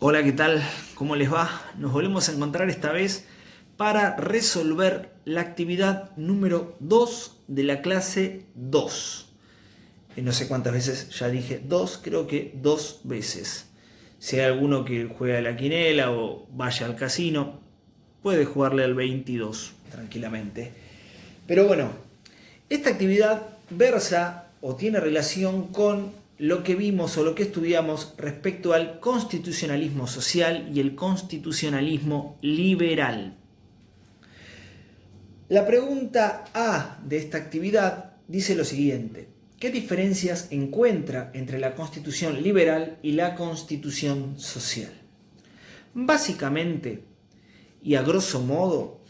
Hola, ¿qué tal? ¿Cómo les va? Nos volvemos a encontrar esta vez para resolver la actividad número 2 de la clase 2. No sé cuántas veces ya dije 2, creo que 2 veces. Si hay alguno que juega a la quinela o vaya al casino, puede jugarle al 22 tranquilamente. Pero bueno, esta actividad versa o tiene relación con lo que vimos o lo que estudiamos respecto al constitucionalismo social y el constitucionalismo liberal. La pregunta A de esta actividad dice lo siguiente: ¿qué diferencias encuentra entre la constitución liberal y la constitución social? Básicamente, y a grosso modo,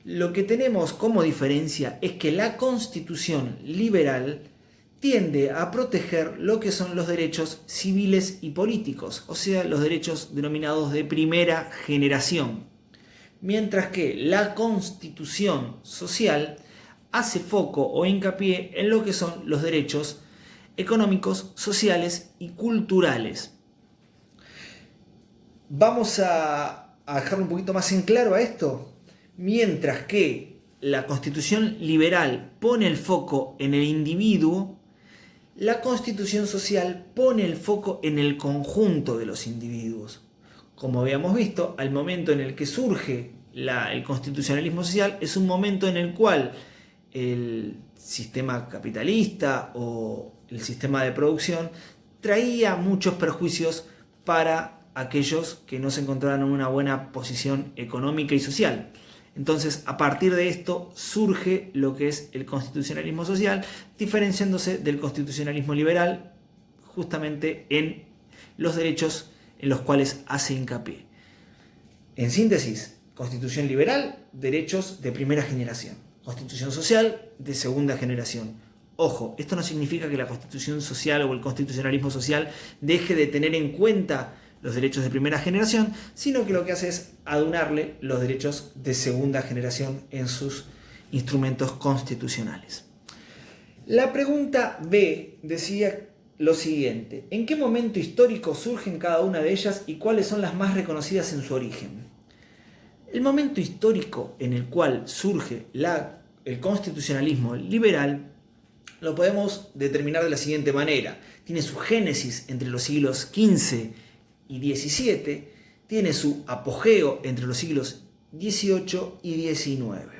lo que tenemos como diferencia es que la constitución liberal tiende a proteger lo que son los derechos civiles y políticos, o sea, los derechos denominados de primera generación, mientras que la constitución social hace foco o hincapié en lo que son los derechos económicos, sociales y culturales. Vamos a dejarlo un poquito más en claro a esto. Mientras que la constitución liberal pone el foco en el individuo, la constitución social pone el foco en el conjunto de los individuos. Como habíamos visto, al momento en el que surge el constitucionalismo social es un momento en el cual el sistema capitalista o el sistema de producción traía muchos perjuicios para aquellos que no se encontraban en una buena posición económica y social. Entonces, a partir de esto surge lo que es el constitucionalismo social, diferenciándose del constitucionalismo liberal justamente en los derechos en los cuales hace hincapié. En síntesis, constitución liberal, derechos de primera generación. Constitución social, de segunda generación. Ojo, esto no significa que la constitución social o el constitucionalismo social deje de tener en cuenta los derechos de primera generación, sino que lo que hace es adunarle los derechos de segunda generación en sus instrumentos constitucionales. La pregunta B decía lo siguiente: ¿en qué momento histórico surgen cada una de ellas y cuáles son las más reconocidas en su origen? El momento histórico en el cual surge el constitucionalismo liberal lo podemos determinar de la siguiente manera. Tiene su génesis entre los siglos XV y XVII, tiene su apogeo entre los siglos XVIII y XIX.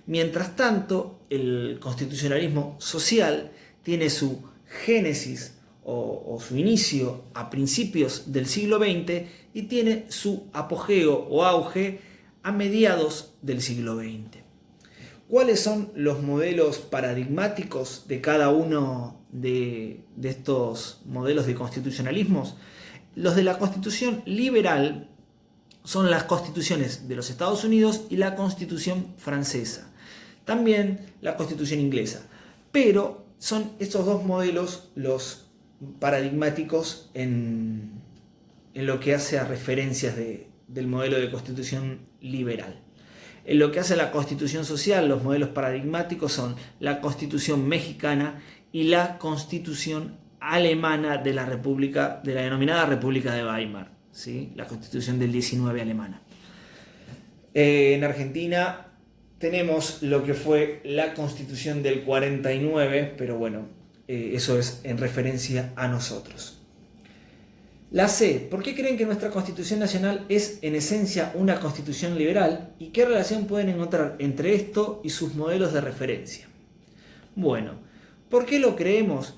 Mientras tanto, el constitucionalismo social tiene su génesis o su inicio a principios del siglo XX y tiene su apogeo o auge a mediados del siglo XX. ¿Cuáles son los modelos paradigmáticos de cada uno de estos modelos de constitucionalismos? Los de la constitución liberal son las constituciones de los Estados Unidos y la constitución francesa. También la constitución inglesa. Pero son estos dos modelos los paradigmáticos en lo que hace a referencias del modelo de constitución liberal. En lo que hace a la constitución social, los modelos paradigmáticos son la constitución mexicana y la constitución alemana de la denominada República de Weimar, ¿sí? La constitución del 19 alemana. En Argentina tenemos lo que fue la constitución del 49, pero bueno, eso es en referencia a nosotros. La C, ¿por qué creen que nuestra Constitución Nacional es en esencia una constitución liberal? ¿Y qué relación pueden encontrar entre esto y sus modelos de referencia? Bueno, ¿por qué lo creemos?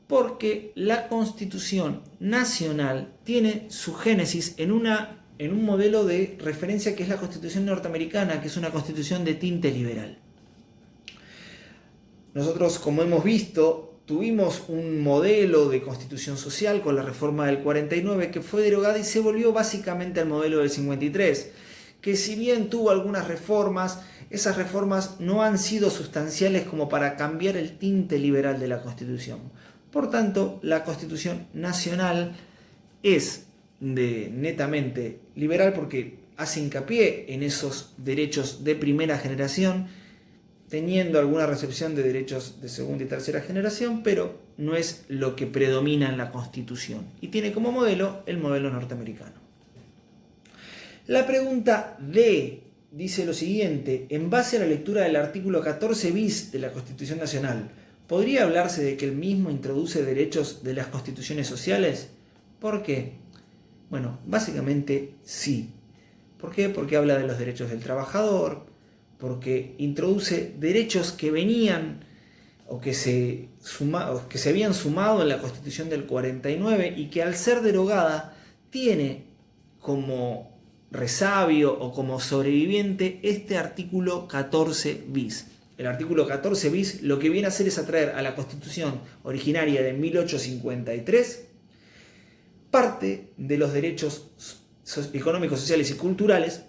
Porque la Constitución Nacional tiene su génesis en un modelo de referencia que es la Constitución norteamericana, que es una constitución de tinte liberal. Nosotros, como hemos visto, tuvimos un modelo de constitución social con la reforma del 49 que fue derogada y se volvió básicamente al modelo del 53, que si bien tuvo algunas reformas, esas reformas no han sido sustanciales como para cambiar el tinte liberal de la Constitución. Por tanto, la Constitución Nacional es netamente liberal porque hace hincapié en esos derechos de primera generación, teniendo alguna recepción de derechos de segunda y tercera generación, pero no es lo que predomina en la Constitución. Y tiene como modelo el modelo norteamericano. La pregunta D dice lo siguiente: en base a la lectura del artículo 14 bis de la Constitución Nacional, ¿podría hablarse de que el mismo introduce derechos de las constituciones sociales? ¿Por qué? Bueno, básicamente sí. ¿Por qué? Porque habla de los derechos del trabajador, porque introduce derechos que venían o que se habían sumado en la Constitución del 49 y que al ser derogada tiene como resabio o como sobreviviente este artículo 14 bis. El artículo 14 bis lo que viene a hacer es atraer a la Constitución originaria de 1853 parte de los derechos económicos, sociales y culturales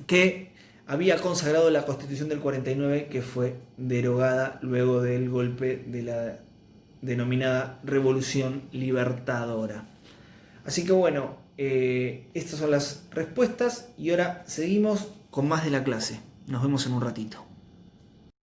que había consagrado la Constitución del 49, que fue derogada luego del golpe de la denominada Revolución Libertadora. Así que bueno, estas son las respuestas y ahora seguimos con más de la clase. Nos vemos en un ratito.